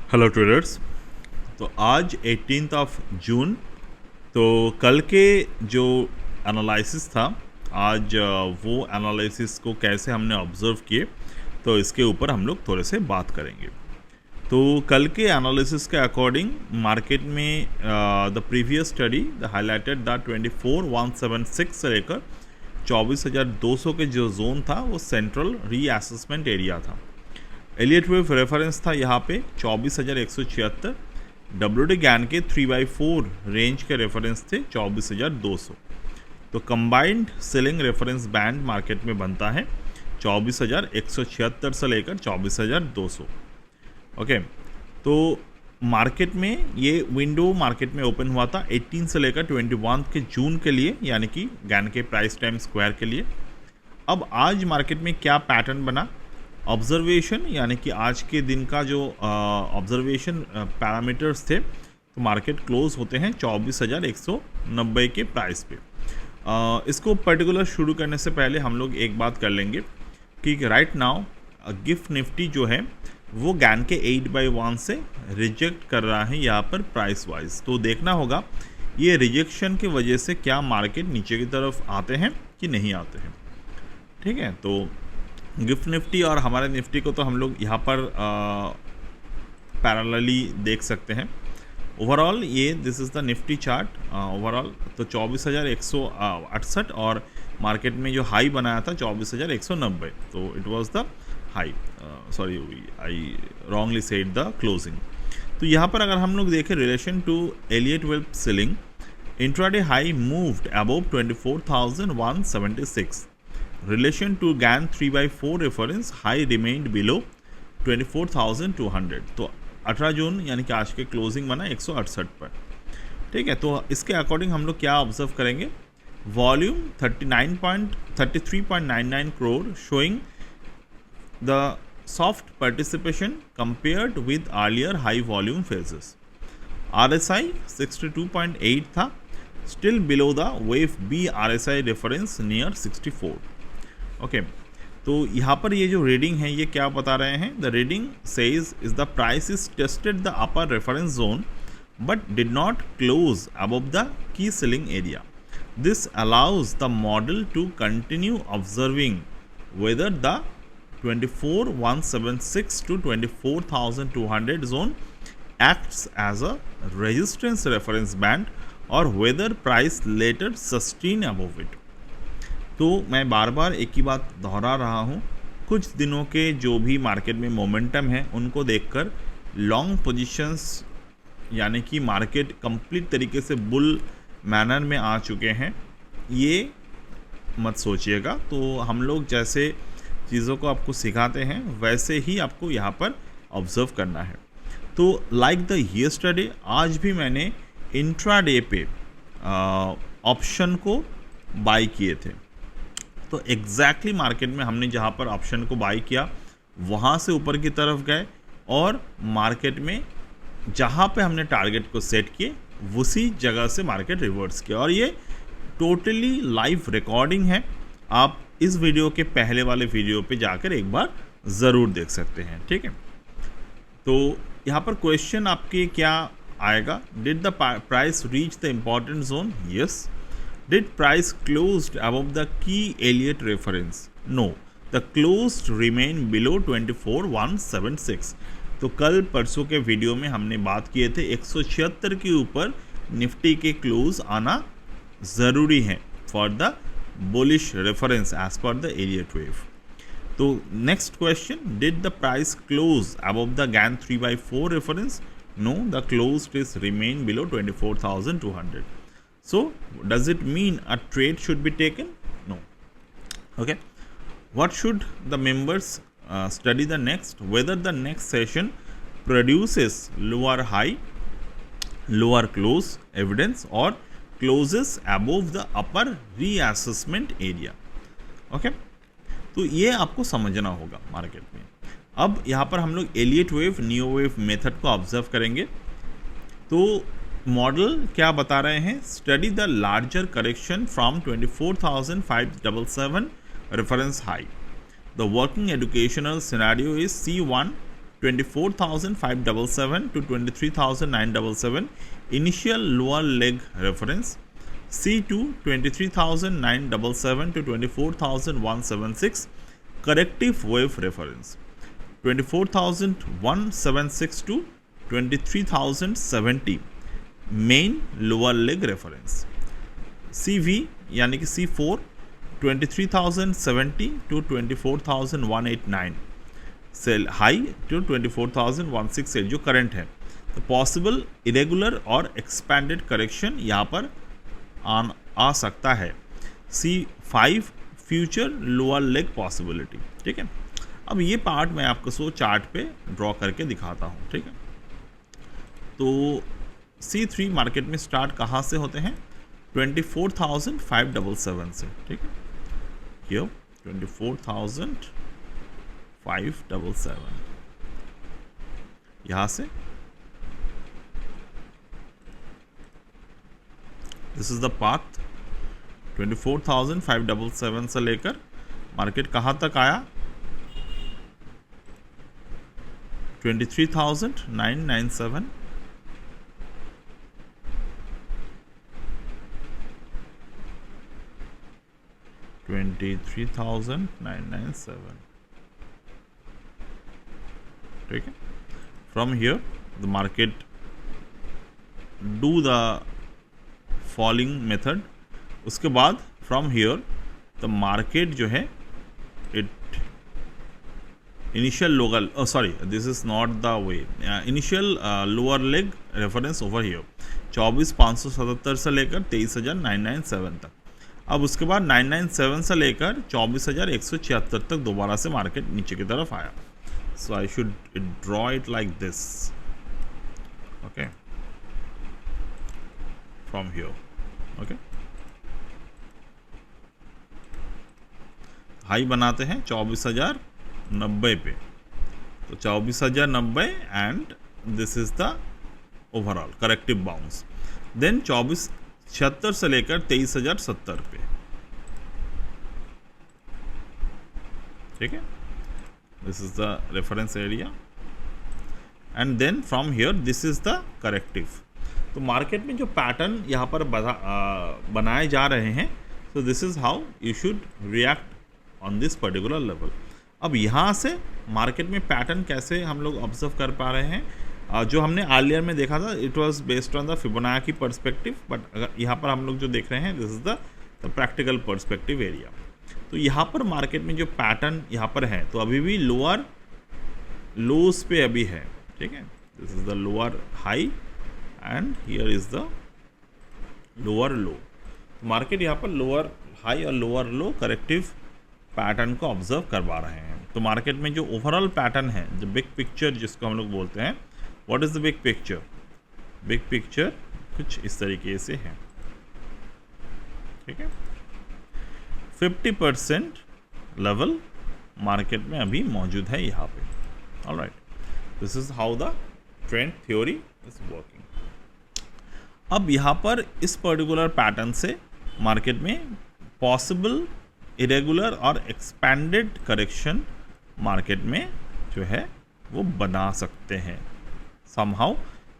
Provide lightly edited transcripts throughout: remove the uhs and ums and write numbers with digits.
Hello traders. तो आज 18th of June, तो कल के जो एनालिसिस था, आज वो एनालिसिस को कैसे हमने ऑब्ज़र्व किए, तो इसके ऊपर हम लोग थोड़े से बात करेंगे। तो कल के एनालिसिस के अकॉर्डिंग मार्केट में the previous study the highlighted the 24,176 से लेकर 24,200 के जो जोन था वो सेंट्रल रीअसेसमेंट एरिया था। एलियट वेव रेफरेंस था यहाँ पे 24,176। WD गैन के 3/4 रेंज के रेफरेंस थे 24,200। तो combined selling reference band market में बनता है 24,176 से लेकर 24,200। ओके, तो मार्केट में ये विंडो मार्केट में ओपन हुआ था 18 से लेकर 21 के जून के लिए, यानी कि गैन के प्राइस टाइम स्क्वायर के लिए। अब आज मार्केट में क्या पैटर्न बना, ऑब्जर्वेशन यानी कि आज के दिन का जो ऑब्जर्वेशन पैरामीटर्स थे, तो मार्केट क्लोज होते हैं 24,190 के प्राइस पे। इसको पर्टिकुलर शुरू करने से पहले हम लोग एक बात कर लेंगे कि राइट नाउ गिफ्ट निफ्टी जो है वो गैन के 8/1 से रिजेक्ट कर रहा है यहाँ पर प्राइस वाइज। तो देखना होगा ये रिजेक्शन की वजह से क्या मार्केट नीचे की तरफ आते हैं कि नहीं आते हैं। ठीक है, तो गिफ्ट निफ्टी और हमारे निफ्टी को तो हम लोग यहाँ पर पैरेलली देख सकते हैं। ओवरऑल ये this is the Nifty chart overall. तो 24,168 और मार्केट में जो हाई बनाया था 24,190, तो it was the high. Sorry, I wrongly said the closing. तो यहाँ पर अगर हम लोग देखें relation to Elliott wave selling, intraday high moved above 24,176। Relation to GAN 3/4 reference high remained below 24,200। तो 18 जून यानी कि आज के क्लोजिंग बना 168 पर। ठीक है, तो इसके अकॉर्डिंग हम लोग क्या ऑब्जर्व करेंगे, volume 33.99 crore showing the soft participation compared with earlier high volume phases. RSI 62.8 था, still below the wave B RSI reference near 64। Okay, तो यहाँ पर ये जो रीडिंग है ये क्या बता रहे हैं, the reading says is the price is tested the upper reference zone but did not close above the key selling area. This allows the model to continue observing whether the 24,176 to 24,200 zone acts as a resistance reference band or whether price later sustain above it। तो मैं बार बार एक ही बात दोहरा रहा हूँ, कुछ दिनों के जो भी मार्केट में मोमेंटम है उनको देखकर लॉन्ग पोजीशंस यानी कि मार्केट कंप्लीट तरीके से बुल मैनर में आ चुके हैं, ये मत सोचिएगा। तो हम लोग जैसे चीज़ों को आपको सिखाते हैं वैसे ही आपको यहाँ पर ऑब्जर्व करना है। तो लाइक द यस्टरडे, आज भी मैंने इंट्राडे पे ऑप्शन को बाई किए थे। तो एग्जैक्टली मार्केट में हमने जहाँ पर ऑप्शन को बाई किया वहाँ से ऊपर की तरफ गए और मार्केट में जहाँ पे हमने टारगेट को सेट किए उसी जगह से मार्केट रिवर्स किया। और ये टोटली लाइव रिकॉर्डिंग है, आप इस वीडियो के पहले वाले वीडियो पे जाकर एक बार ज़रूर देख सकते हैं। ठीक है, तो यहाँ पर क्वेश्चन आपके क्या आएगा, did the price reach the important zone? Yes. Did price closed above the key Elliott reference? No, the closed remain below 24,176। तो कल परसों के वीडियो में हमने बात किए थे 176 के ऊपर निफ्टी के क्लोज आना ज़रूरी है for the bullish reference as per the Elliott wave. तो next question, did the price close above the Gann 3/4 reference? No, the close is remain below 24,200। So, does it mean a trade should be taken? No. Okay. What should the members study the next? Whether the next session produces lower high, lower close evidence or closes above the upper reassessment area. Okay. तो ये आपको समझना होगा market में। अब यहाँ पर हम लोग Elliott wave neo wave method को ऑब्जर्व करेंगे। तो मॉडल क्या बता रहे हैं, study the larger correction from 24,577 reference high. The working educational scenario is C1 24,577 to 23,977 initial lower leg reference. C2 23,977 to 24,176 corrective wave reference. 24,176 to 23,070 main lower leg reference. CV यानी कि C4 23,070 to 24,189 cell high to 24,168 जो current है. तो possible irregular और expanded correction यहाँ पर आ सकता है. C5 future lower leg possibility. ठीक है, अब ये पार्ट मैं आपको चार्ट पे ड्रॉ करके दिखाता हूँ. ठीक है, तो C3 मार्केट में स्टार्ट कहाँ से होते हैं? 24,577 से. ठीक है, ये 24,577 यहाँ से दिस इज द पाथ. 24,577 से लेकर मार्केट कहाँ तक आया? 23,997. ठीक है, from here the market do the falling method. उसके बाद फ्रॉम हियर द मार्केट जो है it initial lower sorry this is not the way initial lower leg reference over here 24,577 से लेकर 23,997 तक. अब उसके बाद 997 से लेकर 24,176 तक दोबारा से मार्केट नीचे की तरफ आया. So I should draw it like this. Okay, from here. Okay, high बनाते हैं 24,090 पे. तो 24,090 and this is the overall corrective bounce. Then 24,76 से लेकर 23,070 पे. ठीक है, this is the reference area and then from here this is the corrective. तो मार्केट में जो पैटर्न यहाँ पर बनाए जा रहे हैं, so this is how you should react on this particular level. अब यहाँ से मार्केट में पैटर्न कैसे हम लोग ऑब्जर्व कर पा रहे हैं? जो हमने अर्लियर में देखा था it was based on the Fibonacci perspective, but अगर यहाँ पर हम लोग जो देख रहे हैं this is the practical perspective area. तो यहाँ पर मार्केट में जो पैटर्न यहाँ पर है, तो अभी भी लोअर लोस पे अभी है. ठीक है, this is the lower high and here is the lower low. Market यहाँ पर लोअर हाई और लोअर लो करेक्टिव पैटर्न को ऑब्जर्व करवा रहे हैं. तो मार्केट में जो ओवरऑल पैटर्न है, जो बिग पिक्चर जिसको हम लोग बोलते हैं, what is the big picture? Big picture कुछ इस तरीके से है. ठीक है, 50% लेवल मार्केट में अभी मौजूद है यहाँ पे. Alright, this is how the trend theory is working. अब यहाँ पर इस पर्टिकुलर पैटर्न से मार्केट में पॉसिबल इरेगुलर और एक्सपैंडेड करेक्शन मार्केट में जो है वो बना सकते हैं. somehow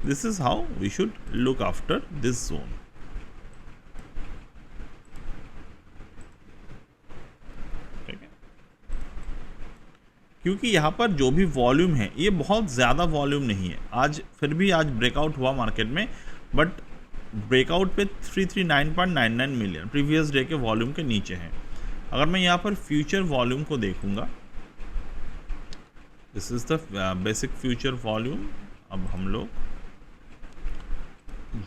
this is how we should look after this zone. ठीक है, क्योंकि यहाँ पर जो भी वॉल्यूम है ये बहुत ज़्यादा वॉल्यूम नहीं है. आज फिर भी आज ब्रेकआउट हुआ मार्केट में, बट ब्रेकआउट पे 339.99 मिलियन प्रीवियस डे के वॉल्यूम के नीचे हैं. अगर मैं यहाँ पर फ्यूचर वॉल्यूम को देखूंगा, this is the basic future volume. अब हम लोग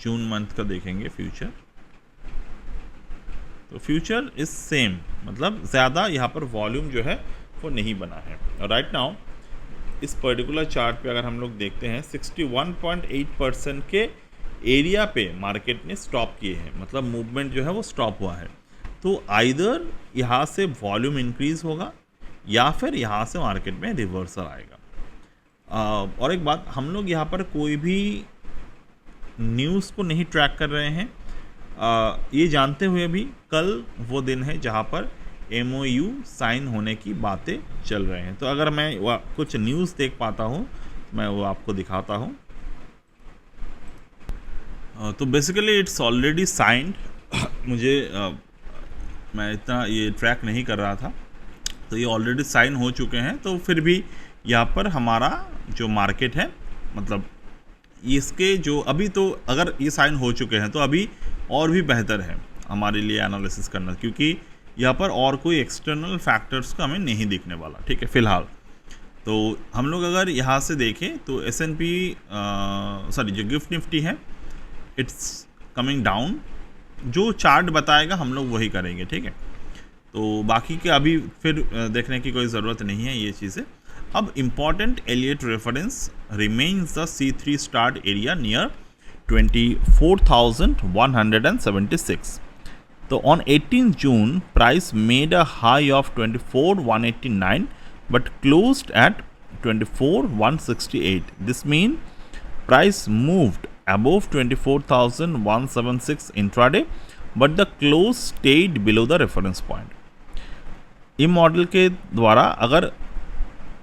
जून मंथ का देखेंगे फ्यूचर. तो फ्यूचर इज सेम, मतलब ज़्यादा यहाँ पर वॉल्यूम जो है वो नहीं बना है. राइट नाउ इस पर्टिकुलर चार्ट पे अगर हम लोग देखते हैं 61.8% के एरिया पे मार्केट ने स्टॉप किए हैं, मतलब मूवमेंट जो है वो स्टॉप हुआ है. तो आइदर यहाँ से वॉल्यूम इंक्रीज होगा या फिर यहाँ से मार्केट में रिवर्सल आएगा. और एक बात, हम लोग यहाँ पर कोई भी न्यूज़ को नहीं ट्रैक कर रहे हैं, ये जानते हुए भी कल वो दिन है जहाँ पर MOU साइन होने की बातें चल रहे हैं. तो अगर मैं कुछ न्यूज़ देख पाता हूँ मैं वो आपको दिखाता हूँ। तो बेसिकली इट्स ऑलरेडी साइंड। मुझे मैं इतना ये ट्रैक नहीं कर रहा था, तो ये ऑलरेडी साइन हो चुके हैं। तो फिर भी यहाँ पर हमारा जो मार्केट है, मतलब इसके जो अभी तो अगर ये साइन हो चुके हैं तो अभी और भी बेहतर है हमारे लिए एनालिसिस करना, क्योंकि यहाँ पर और कोई एक्सटर्नल फैक्टर्स का हमें नहीं दिखने वाला, ठीक है फिलहाल। तो हम लोग अगर यहाँ से देखें तो S&P सॉरी जो गिफ्ट निफ्टी है, इट्स कमिंग डाउन। जो चार्ट बताएगा हम लोग वही करेंगे, ठीक है। तो बाकी के अभी फिर देखने की कोई ज़रूरत नहीं है ये चीज़ें। अब important Elliott reference remains the C3 start area near 24,176। तो on 18 June price made a high of 24,189 but closed at 24,168. This means price moved above 24,176 intraday, but the close stayed below the reference point. इस model के द्वारा अगर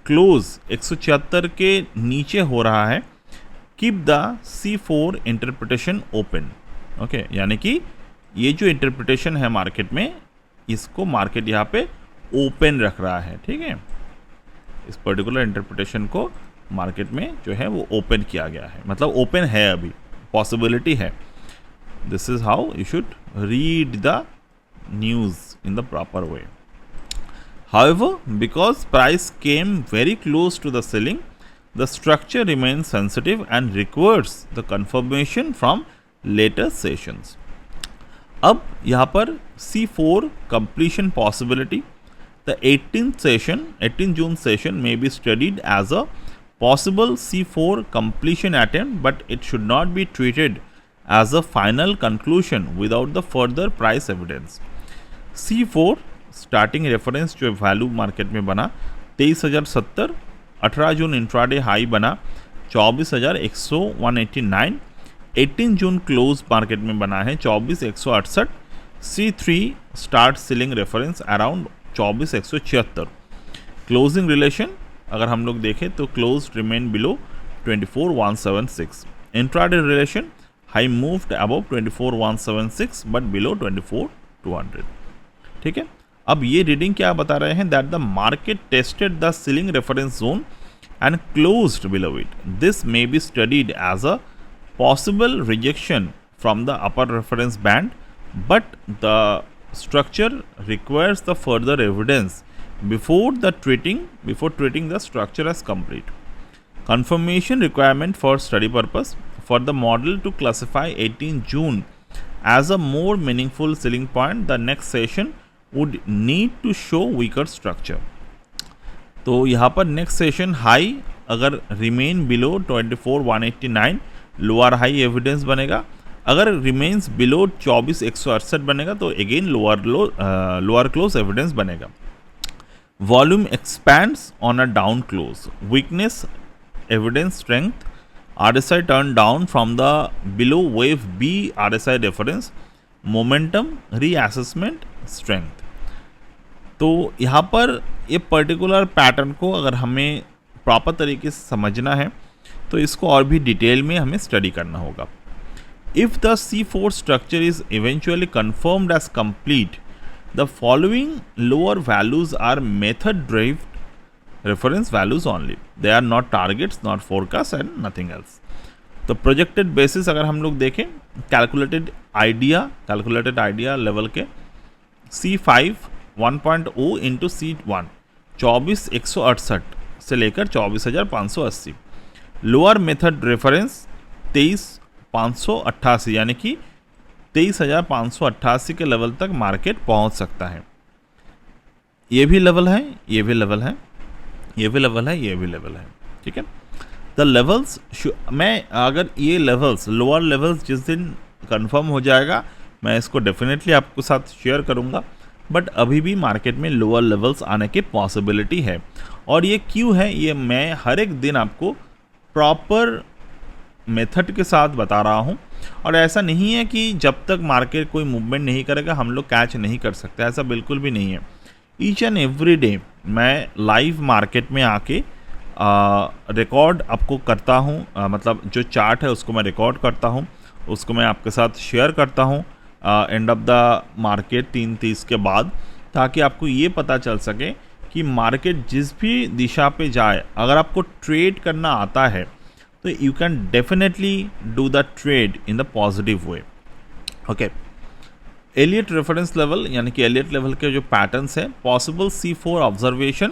close 176 के नीचे हो रहा है, keep the C4 interpretation open. Okay, यानी कि ये जो इंटरप्रिटेशन है मार्केट में, इसको मार्केट यहाँ पे ओपन रख रहा है, ठीक है। इस पर्टिकुलर इंटरप्रिटेशन को मार्केट में जो है वो ओपन किया गया है, मतलब ओपन है, अभी पॉसिबिलिटी है। This is how you should read the news in the proper way. However, because price came very close to the ceiling, the structure remains sensitive and requires the confirmation from later sessions. अब यहाँ पर C4 completion possibility, the 18 June session may be studied as a possible C4 completion attempt, but it should not be treated as a final conclusion without the further price evidence. C4 starting reference जो value market में बना 23,070, 18 जून intraday high बना 24,189, 18 June close market में बना है 24,168, C3 start ceiling reference around 24,176। Closing relation अगर हम लोग देखें तो close remain below 24,176। Intraday relation high moved above 24,176 but below 24,200, ठीक है। अब ये रीडिंग क्या बता रहे हैं, that the market tested the ceiling reference zone and closed below it. This may be studied as a possible rejection from the upper reference band, but the structure requires the further evidence before treating the structure as complete. Confirmation requirement for study purpose for the model to classify 18 June as a more meaningful ceiling point, the next session would need to show weaker structure. तो यहाँ पर next session high अगर remain below 24,189 lower high evidence बनेगा, अगर remains below 24,168 बनेगा तो again lower close evidence बनेगा। Volume expands on a down close, weakness evidence strength, RSI turned down from the below wave B RSI reference, momentum reassessment strength। तो यहाँ पर ये particular pattern को अगर हमें प्रॉपर तरीके से समझना है तो इसको और भी डिटेल में हमें स्टडी करना होगा। If the C4 structure is eventually confirmed as complete, the following lower values are method derived reference values only. They are not targets, not forecasts and nothing else. तो projected basis अगर हम लोग देखें, calculated idea level के C5 1.0 into C1 24,168 से लेकर 24,580, lower method reference 23,588 यानी कि 23,588 के लेवल तक मार्केट पहुंच सकता है। ये भी लेवल है, ये भी लेवल है, ये भी लेवल है, ये भी लेवल है, ठीक है। द लेवल्स, मैं अगर ये लेवल्स लोअर लेवल्स जिस दिन कंफर्म हो जाएगा मैं इसको डेफिनेटली आपके साथ शेयर करूंगा, बट अभी भी मार्केट में लोअर लेवल्स आने की पॉसिबिलिटी है। और ये क्यों है, ये मैं हर एक दिन आपको प्रॉपर मेथड के साथ बता रहा हूँ। और ऐसा नहीं है कि जब तक मार्केट कोई मूवमेंट नहीं करेगा हम लोग कैच नहीं कर सकते, ऐसा बिल्कुल भी नहीं है। ईच एंड एवरी डे मैं लाइव मार्केट में आके रिकॉर्ड आपको करता हूँ, मतलब जो चार्ट है उसको मैं रिकॉर्ड करता हूँ, उसको मैं आपके साथ शेयर करता हूँ एंड ऑफ द मार्केट 3:30 के बाद, ताकि आपको ये पता चल सके कि मार्केट जिस भी दिशा पे जाए, अगर आपको ट्रेड करना आता है तो you can definitely do the trade in the positive way. Okay, Elliott reference level यानी कि एलियट लेवल के जो पैटर्न्स हैं, पॉसिबल C4 ऑब्जर्वेशन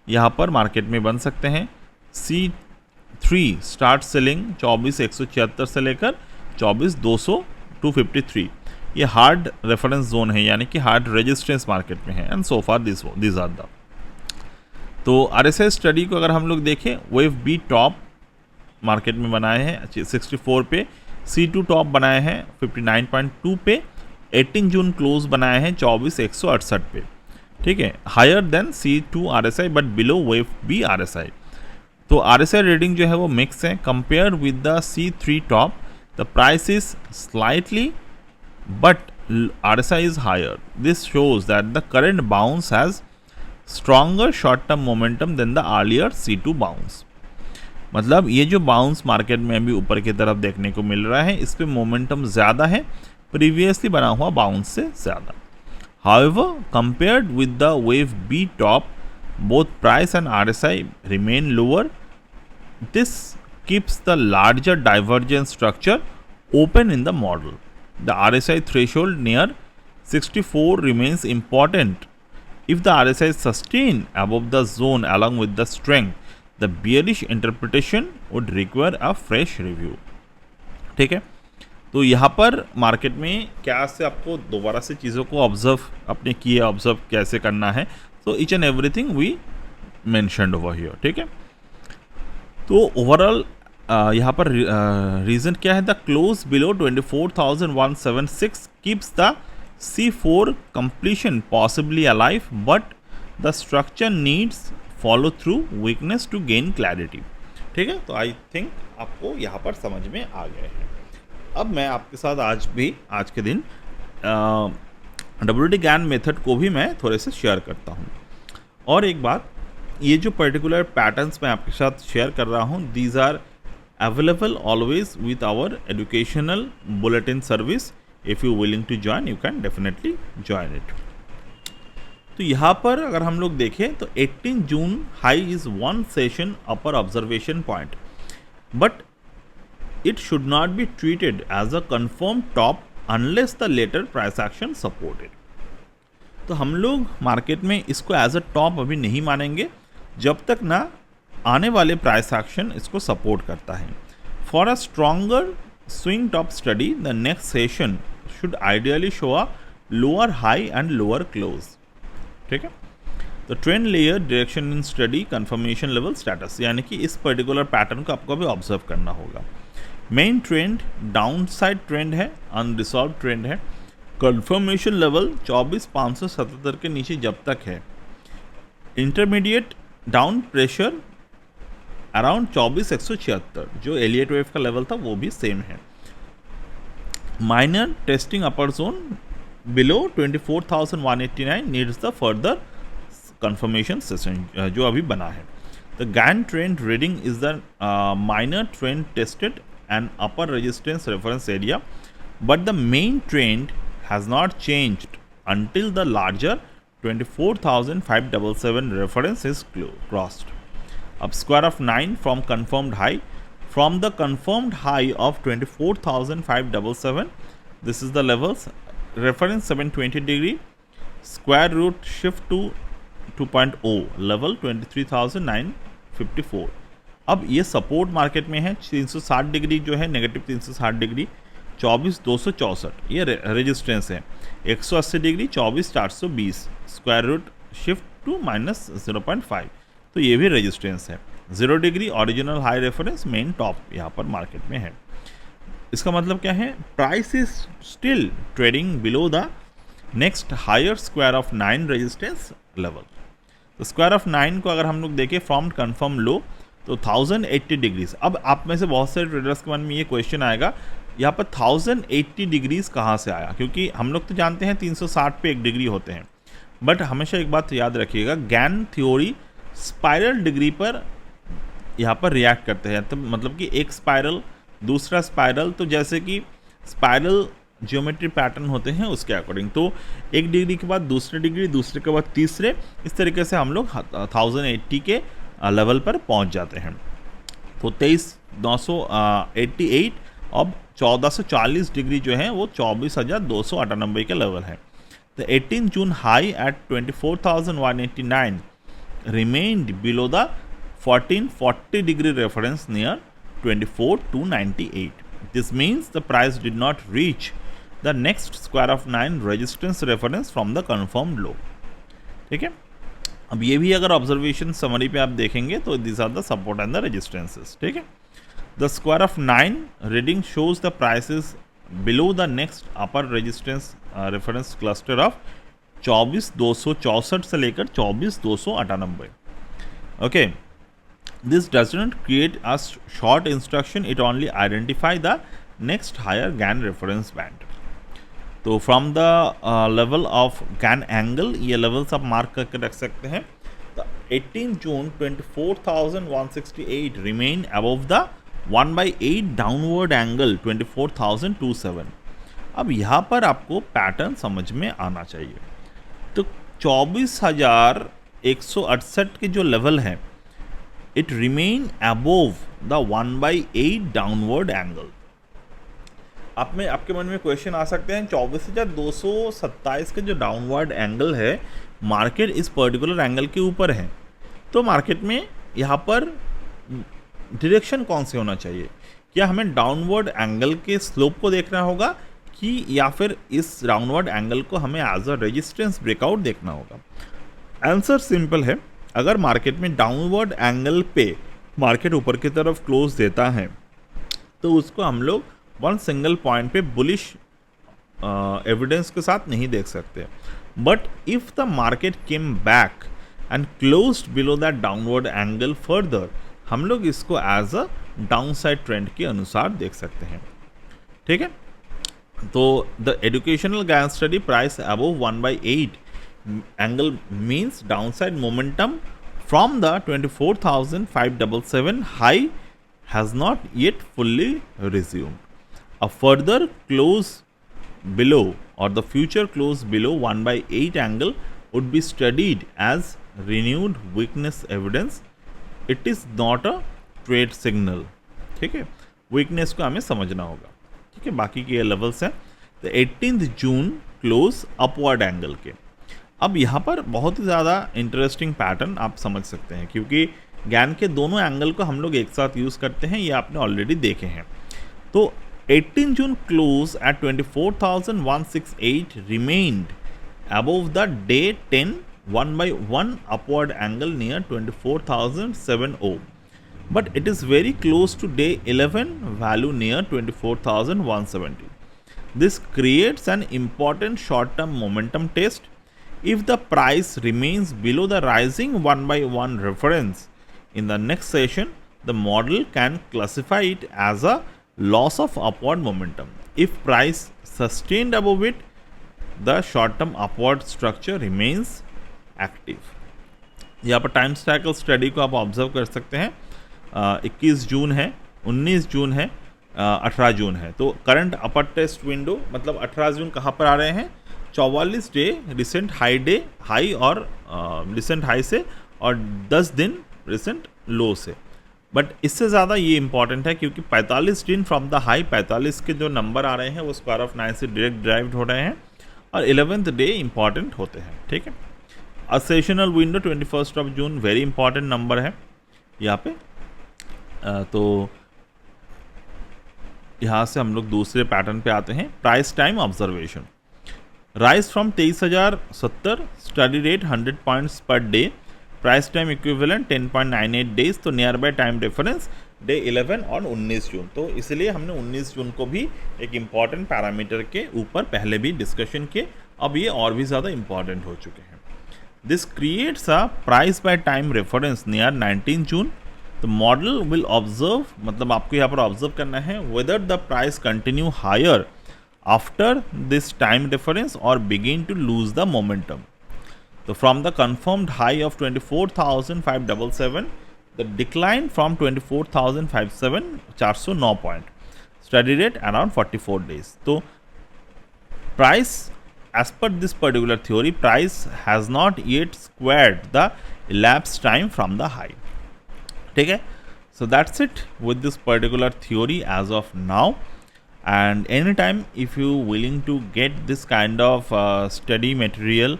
यहाँ पर मार्केट में बन सकते हैं। C3 स्टार्ट सेलिंग 24,176 से लेकर 24,200 253, ये हार्ड रेफरेंस जोन है, यानी कि हार्ड रेजिस्टेंस मार्केट में है। And so far this are the, तो RSI स्टडी को अगर हम लोग देखें, वेव बी टॉप मार्केट में बनाए हैं 64 पे, C2 टॉप बनाए हैं 59.2 पे, 18 जून क्लोज बनाए हैं 24,168 पे, ठीक है, higher than C2 RSI but below wave B RSI। तो RSI रीडिंग जो है वो मिक्स है। Compare with the C3 top, the price is slightly but RSI is higher. This shows that the current bounce has stronger short-term momentum than the earlier C2 bounce. मतलब ये जो bounce market में अभी ऊपर की तरफ देखने को मिल रहा है, इस पे मोमेंटम ज़्यादा है प्रीवियसली बना हुआ बाउंस से ज़्यादा। However, compared with the wave B top, both price and RSI remain lower. This keeps the larger divergence structure open in the model. The RSI threshold near 64 remains important. If the RSI is sustained above the zone along with the strength, the bearish interpretation would require a fresh review. ठीक है, तो यहाँ पर market में क्या से आपको दोबारा से चीज़ों को ऑब्जर्व अपने किए ऑब्जर्व कैसे करना है, तो each and everything we mentioned over here. ठीक है, तो ओवरऑल यहाँ पर रीज़न क्या है, the close below 24,176 keeps the C4 completion possibly alive, but the structure needs follow through weakness to gain clarity. ठीक है, तो आई थिंक आपको यहाँ पर समझ में आ गए हैं। अब मैं आपके साथ आज के दिन WD GAN मेथड को भी मैं थोड़े से शेयर करता हूँ। और एक बात, ये जो पर्टिकुलर पैटर्न्स मैं आपके साथ शेयर कर रहा हूँ, these are available always with our educational bulletin service. If you willing to join, you can definitely join it. तो यहाँ पर अगर हम लोग देखें तो 18 June high is one session upper observation point, but it should not be treated as a confirm top unless the later price action supported. तो हम लोग मार्केट में इसको एज अ टॉप अभी नहीं मानेंगे जब तक ना आने वाले प्राइस एक्शन इसको सपोर्ट करता है। For a stronger swing top study, the next session should ideally show a lower high and lower close. ठीक है, तो trend layer direction in study confirmation level status, यानी कि इस पर्टिकुलर पैटर्न को आपको भी ऑब्जर्व करना होगा। Main trend down side trend है, अनरिजॉल्व ट्रेंड है। कंफर्मेशन लेवल 24,577 के नीचे जब तक है। इंटरमीडिएट डाउन प्रेशर अराउंड 24,176, जो एलियट वेव का लेवल था वो भी सेम है। Minor testing upper zone below 24,189 needs the further confirmation session जो अभी बना है। The GAN trend reading is the minor trend tested and upper resistance reference area, but the main trend has not changed until the larger 24,577 reference is crossed. Up square of 9 from confirmed high. From the confirmed high of 24,577, this is the levels. Reference 720 degree. Square root shift to 2.0 level 23,954. अब ये support market में है 360 degree जो है, negative 360 degree 24,264, ये resistance है। 180 degree 24,420, square root shift to -0.5, तो ये भी रेजिस्टेंस है। 0 degree original high reference main top यहाँ पर मार्केट में है। इसका मतलब क्या है, price is still trading below the next higher square of 9 resistance level. तो स्क्वायर ऑफ 9 को अगर हम लोग देखें फ्रॉम कन्फर्म लो तो 1080 डिग्रीज। अब आप में से बहुत सारे ट्रेडर्स के मन में ये क्वेश्चन आएगा, यहाँ पर 1080 डिग्रीज कहाँ से आया, क्योंकि हम लोग तो जानते हैं 360 पे 1 डिग्री होते हैं। बट हमेशा एक बात याद रखिएगा, GAN थ्योरी स्पाइरल डिग्री पर यहाँ पर रिएक्ट करते हैं, तो मतलब कि एक स्पाइरल दूसरा स्पाइरल, तो जैसे कि स्पाइरल जियोमेट्री पैटर्न होते हैं उसके अकॉर्डिंग, तो एक डिग्री के बाद दूसरे डिग्री, दूसरे के बाद तीसरे, इस तरीके से हम लोग 1080 के लेवल पर पहुंच जाते हैं। तो 23,988 अब 1440 डिग्री जो है वो 24,298 के लेवल है। The 18 June high at 24,189 remained below the 1440 degree reference near 24,298. This means the price did not reach the next square of 9 resistance reference from the confirmed low. ठीक है, अब ये भी अगर ऑब्जर्वेशन समरी पे आप देखेंगे तो this are the support and the resistances. ठीक है, the square of 9 reading shows the prices below the next upper resistance reference cluster of 24,264 से लेकर 24,298। Okay, this does not create a short instruction, it only identify the next higher GAN reference band. तो from the level of GAN angle ये levels आप mark करके रख सकते हैं। तो 18 जून 24,168 remain above the 1/8 downward angle 24,027। अब यहाँ पर आपको पैटर्न समझ में आना चाहिए। तो 24,168 के जो लेवल है, it remain above the 1/8 downward angle। आप में आपके मन में क्वेश्चन आ सकते हैं, 24,227 के जो डाउनवर्ड एंगल है, मार्केट इस पर्टिकुलर एंगल के ऊपर है, तो मार्केट में यहाँ पर डायरेक्शन कौन से होना चाहिए? क्या हमें डाउनवर्ड एंगल के स्लोप को देखना होगा कि या फिर इस डाउनवर्ड एंगल को हमें एज अ रेजिस्टेंस ब्रेकआउट देखना होगा? आंसर सिंपल है, अगर मार्केट में डाउनवर्ड एंगल पे मार्केट ऊपर की तरफ क्लोज देता है तो उसको हम लोग वन सिंगल पॉइंट पे बुलिश एविडेंस के साथ नहीं देख सकते। But if the market came back and closed below that downward angle further, हम लोग इसको एज अ डाउनसाइड ट्रेंड के अनुसार देख सकते हैं। ठीक है, तो the educational GAN study price above 1/8 angle means downside momentum from the 24,577 high has not yet fully resumed. A further close below or the future close below 1/8 angle would be studied as renewed weakness evidence. It is not a trade signal. ठीक है, weakness को हमें समझना होगा। ठीक है, बाकी के लेवल्स हैं। The 18th June close upward angle के। अब यहाँ पर बहुत ही ज़्यादा इंटरेस्टिंग पैटर्न आप समझ सकते हैं, क्योंकि GAN के दोनों एंगल को हम लोग एक साथ यूज़ करते हैं, ये आपने ऑलरेडी देखे हैं। तो 18 June close at 24,168 remained above the day 10 1/1 upward angle near 24,700, but it is very close to day 11 value near 24,170. This creates an important short-term momentum test. If the price remains below the rising 1/1 reference in the next session, the model can classify it as a loss of upward momentum. If price sustained above it, the short-term upward structure remains active. यहाँ पर time cycle study को आप observe कर सकते हैं। 21 जून है, 19 जून है, 18 जून है। तो करंट अपर टेस्ट विंडो मतलब 18 जून कहाँ पर आ रहे हैं? 44 डे रिसेंट हाई और रिसेंट हाई से और 10 दिन रिसेंट लो से। बट इससे ज़्यादा ये इंपॉर्टेंट है क्योंकि 45 दिन फ्रॉम द हाई, 45 के जो नंबर आ रहे हैं वो स्क्वायर ऑफ 9 से डायरेक्ट ड्राइव्ड हो रहे हैं और 11th डे इंपॉर्टेंट होते हैं। ठीक है, a sessional window 21 of June very important number है यहाँ पे। तो यहाँ से हम लोग दूसरे पैटर्न पे आते हैं, price time observation. Rise from 23,070, steady rate 100 points per day, price time equivalent 10.98 days. तो near by time reference day 11 और 19 जून। तो इसलिए हमने 19 जून को भी एक इम्पॉर्टेंट पैरामीटर के ऊपर पहले भी डिस्कशन किए, अब ये और भी ज़्यादा इम्पॉर्टेंट हो चुके हैं। This creates a price by time reference near 19 June. The model will observe, मतलब आपको यहाँ पर ऑब्जर्व करना है whether the price continue higher after this time difference और begin to lose the momentum. तो from the confirmed high of 24,577 The decline from 24,057 409 point. Study rate around 44 days. So price, as per this particular theory, price has not yet squared the elapsed time from the high. Okay, so that's it with this particular theory as of now. And anytime if you willing to get this kind of study material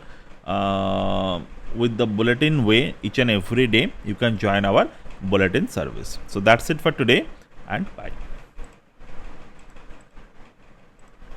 with the bulletin way each and every day, you can join our bulletin service. So that's it for today, and bye.